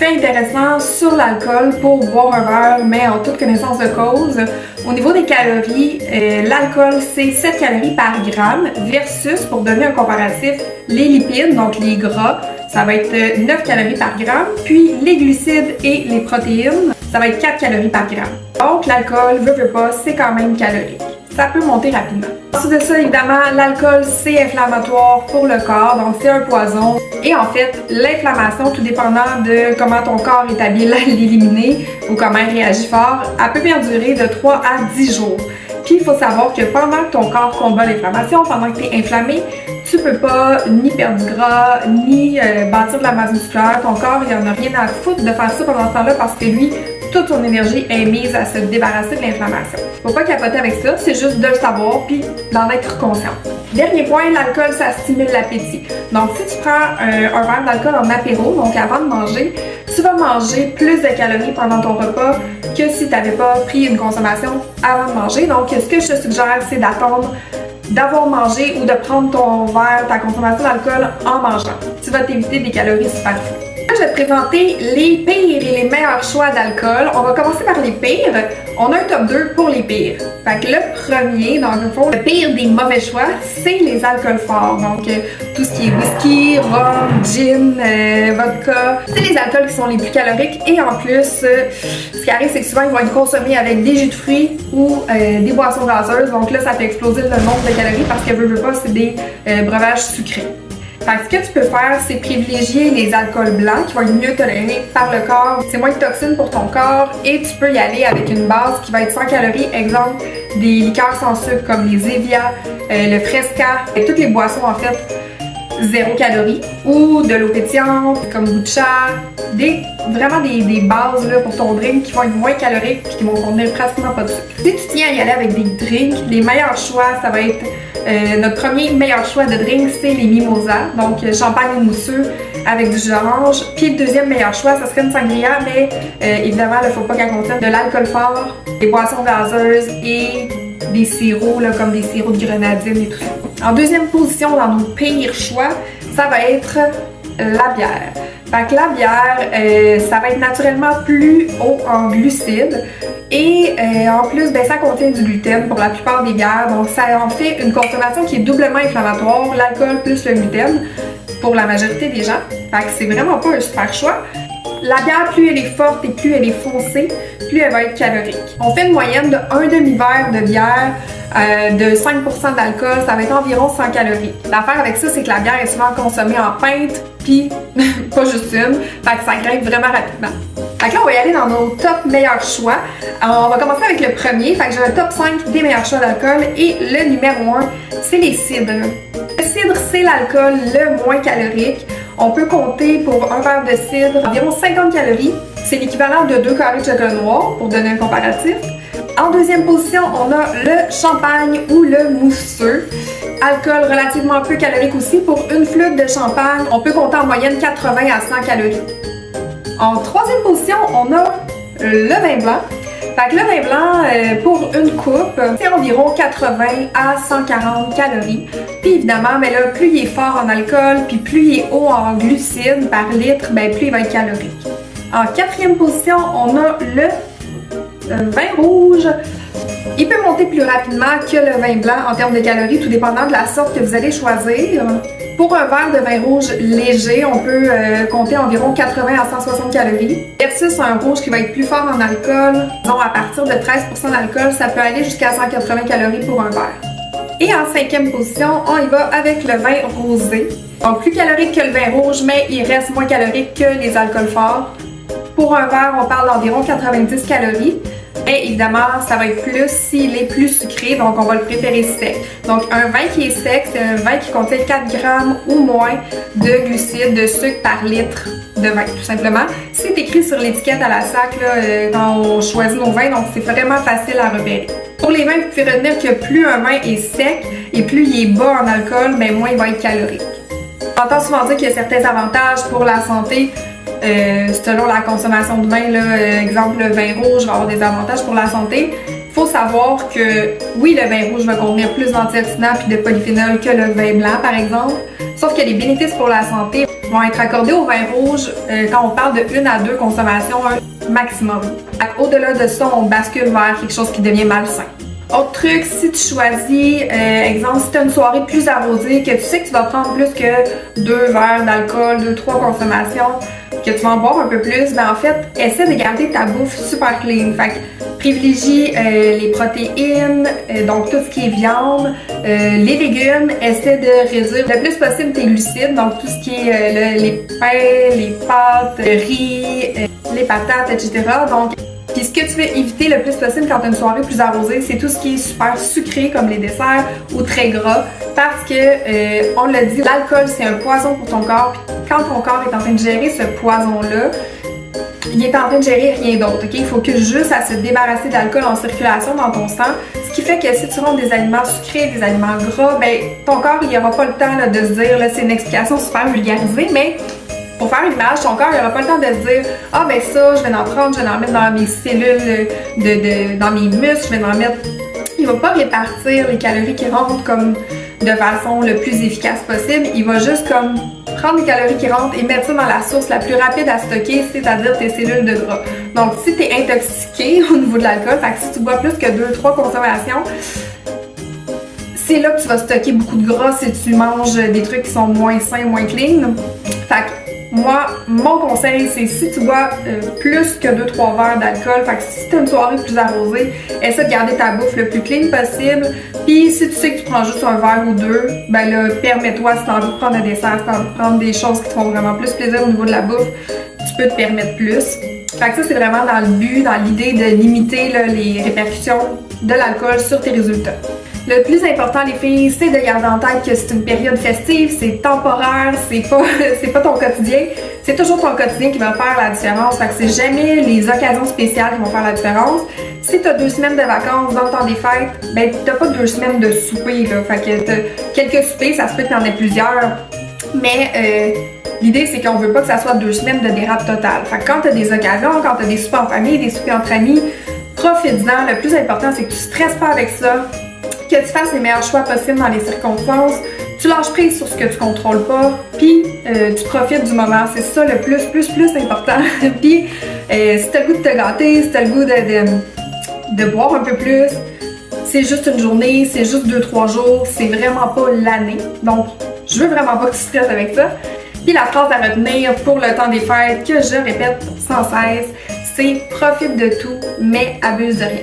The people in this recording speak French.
fait intéressant sur l'alcool pour boire un verre, mais en toute connaissance de cause. Au niveau des calories, l'alcool c'est 7 calories par gramme versus, pour donner un comparatif, les lipides, donc les gras, ça va être 9 calories par gramme, puis les glucides et les protéines, ça va être 4 calories par gramme. Donc l'alcool, veut pas, c'est quand même calorique. Ça peut monter rapidement. Ensuite de ça, évidemment, l'alcool, c'est inflammatoire pour le corps, donc c'est un poison. Et en fait, l'inflammation, tout dépendant de comment ton corps est habile à l'éliminer ou comment il réagit fort, elle peut perdurer de 3 à 10 jours. Puis il faut savoir que pendant que ton corps combat l'inflammation, pendant que tu es inflammé, tu peux pas ni perdre du gras, ni bâtir de la masse musculaire. Ton corps, il en a rien à foutre de faire ça pendant ce temps-là parce que lui, toute ton énergie est mise à se débarrasser de l'inflammation. Faut pas capoter avec ça, c'est juste de le savoir puis d'en être conscient. Dernier point, l'alcool, ça stimule l'appétit. Donc, si tu prends un verre d'alcool en apéro, donc avant de manger, tu vas manger plus de calories pendant ton repas que si tu n'avais pas pris une consommation avant de manger. Donc, ce que je te suggère, c'est d'attendre d'avoir mangé ou de prendre ton verre, ta consommation d'alcool en mangeant. Tu vas t'éviter des calories superflues. Là, je vais te présenter les pires et les meilleurs choix d'alcool. On va commencer par les pires. On a un top 2 pour les pires. Fait que le premier, dans le fond, le pire des mauvais choix, c'est les alcools forts. Donc, tout ce qui est whisky, rhum, gin, vodka. C'est les alcools qui sont les plus caloriques. Et en plus, ce qui arrive, c'est que souvent, ils vont être consommés avec des jus de fruits ou des boissons gazeuses. Donc là, ça fait exploser le nombre de calories parce que, veux pas, c'est des breuvages sucrés. Fait que ce que tu peux faire, c'est privilégier les alcools blancs qui vont être mieux tolérés par le corps. C'est moins de toxines pour ton corps et tu peux y aller avec une base qui va être sans calories. Exemple, des liqueurs sans sucre comme les Zevia, le Fresca, et toutes les boissons en fait 0 calories, ou de l'eau pétillante comme Butcha, vraiment des bases là, pour ton drink qui vont être moins caloriques et qui vont contenir pratiquement pas de sucre. Si tu tiens à y aller avec des drinks, les meilleurs choix, ça va être notre premier meilleur choix de drink, c'est les mimosas, donc champagne mousseux avec du jus d'orange. Puis le deuxième meilleur choix, ça serait une sangria, mais évidemment, il ne faut pas qu'elle contienne de l'alcool fort, des boissons gazeuses et des sirops, là, comme des sirops de grenadine et tout ça. En deuxième position, dans nos pires choix, ça va être la bière. Fait que la bière, ça va être naturellement plus haut en glucides et en plus, ben, ça contient du gluten pour la plupart des bières. Donc, ça en fait une consommation qui est doublement inflammatoire, l'alcool plus le gluten pour la majorité des gens. Fait que c'est vraiment pas un super choix. La bière, plus elle est forte et plus elle est foncée, plus elle va être calorique. On fait une moyenne de 1 demi-verre de bière de 5% d'alcool, ça va être environ 100 calories. L'affaire avec ça, c'est que la bière est souvent consommée en pinte, puis pas juste une, fait que ça grimpe vraiment rapidement. Fait que là, on va y aller dans nos top meilleurs choix. Alors, on va commencer avec le premier, fait que j'ai un top 5 des meilleurs choix d'alcool et le numéro 1, c'est les cidres. Le cidre, c'est l'alcool le moins calorique. On peut compter pour un verre de cidre environ 50 calories. C'est l'équivalent de 2 carrés de chocolat noir, pour donner un comparatif. En deuxième position, on a le champagne ou le mousseux. Alcool relativement peu calorique aussi. Pour une flûte de champagne, on peut compter en moyenne 80 à 100 calories. En troisième position, on a le vin blanc. Fait que le vin blanc, pour une coupe, c'est environ 80 à 140 calories. Puis évidemment, mais là, plus il est fort en alcool, puis plus il est haut en glucides par litre, ben plus il va être calorique. En quatrième position, on a le vin rouge. Il peut monter plus rapidement que le vin blanc en termes de calories, tout dépendant de la sorte que vous allez choisir. Pour un verre de vin rouge léger, on peut compter environ 80 à 160 calories. Versus un rouge qui va être plus fort en alcool, disons à partir de 13% d'alcool, ça peut aller jusqu'à 180 calories pour un verre. Et en cinquième position, on y va avec le vin rosé. Donc plus calorique que le vin rouge, mais il reste moins calorique que les alcools forts. Pour un verre, on parle d'environ 90 calories. Mais évidemment, ça va être plus s'il est plus sucré, donc on va le préférer sec. Donc un vin qui est sec, c'est un vin qui contient 4 grammes ou moins de glucides, de sucre par litre de vin, tout simplement. C'est écrit sur l'étiquette à la sac là, quand on choisit nos vins, donc c'est vraiment facile à repérer. Pour les vins, vous pouvez retenir que plus un vin est sec et plus il est bas en alcool, ben moins il va être calorique. On entend souvent dire qu'il y a certains avantages pour la santé. Selon la consommation de vin, là, exemple le vin rouge va avoir des avantages pour la santé, Faut savoir que oui, le vin rouge va contenir plus d'antioxydants puis de polyphénol que le vin blanc, par exemple. Sauf que les bénéfices pour la santé vont être accordés au vin rouge quand on parle de 1 à 2 consommations maximum. Au-delà de ça, on bascule vers quelque chose qui devient malsain. Autre truc, si tu choisis, exemple, si tu as une soirée plus arrosée, que tu sais que tu vas prendre plus que 2 verres d'alcool, 2-3 consommations, que tu vas en boire un peu plus, ben en fait, essaie de garder ta bouffe super clean. Fait que privilégie les protéines, donc tout ce qui est viande, les légumes, essaie de réduire le plus possible tes glucides, donc tout ce qui est les pains, les pâtes, le riz, les patates, etc. Donc, puis ce que tu veux éviter le plus possible quand tu as une soirée plus arrosée, c'est tout ce qui est super sucré comme les desserts ou très gras parce que, on l'a dit, l'alcool c'est un poison pour ton corps. Puis quand ton corps est en train de gérer ce poison-là, il est en train de gérer rien d'autre, ok? Il faut que juste à se débarrasser d'alcool en circulation dans ton sang, ce qui fait que si tu rentres des aliments sucrés, des aliments gras, ben ton corps il aura pas le temps là, de se dire, là c'est une explication super vulgarisée, mais pour faire une image, ton corps, il n'aura pas le temps de se dire « Ah ben ça, je vais en prendre, je vais en mettre dans mes cellules, dans mes muscles, je vais en mettre... » Il va pas répartir les calories qui rentrent comme de façon le plus efficace possible. Il va juste comme prendre les calories qui rentrent et mettre ça dans la source la plus rapide à stocker, c'est-à-dire tes cellules de gras. Donc si tu es intoxiqué au niveau de l'alcool, fait que si tu bois plus que 2-3 consommations, c'est là que tu vas stocker beaucoup de gras si tu manges des trucs qui sont moins sains, moins clean. Fait que moi, mon conseil, c'est si tu bois plus que 2-3 verres d'alcool, fait que si tu as une soirée plus arrosée, essaie de garder ta bouffe le plus clean possible. Puis si tu sais que tu prends juste un verre ou 2, ben là, permets-toi, si tu as envie de prendre un dessert, si tu as envie de prendre des choses qui te font vraiment plus plaisir au niveau de la bouffe, tu peux te permettre plus. Fait que ça, c'est vraiment dans le but, dans l'idée de limiter là, les répercussions de l'alcool sur tes résultats. Le plus important, les filles, c'est de garder en tête que c'est une période festive, c'est temporaire, c'est pas ton quotidien. C'est toujours ton quotidien qui va faire la différence. Fait que c'est jamais les occasions spéciales qui vont faire la différence. Si t'as 2 semaines de vacances dans le temps des fêtes, ben t'as pas 2 semaines de souper, là. Fait que t'as quelques soupers, ça se peut que t'en aies plusieurs. Mais l'idée, c'est qu'on veut pas que ça soit 2 semaines de dérape totale. Fait que quand t'as des occasions, quand t'as des soupers en famille, des soupers entre amis, profite-en. Le plus important, c'est que tu stresses pas avec ça, que tu fasses les meilleurs choix possibles dans les circonstances, tu lâches prise sur ce que tu contrôles pas, puis tu profites du moment. C'est ça le plus important. Puis si t'as le goût de te gâter, si t'as le goût de boire un peu plus, c'est juste une journée, c'est juste 2-3 jours, c'est vraiment pas l'année. Donc, je veux vraiment pas que tu stresses avec ça. Puis la phrase à retenir pour le temps des fêtes, que je répète sans cesse, c'est « Profite de tout, mais abuse de rien ».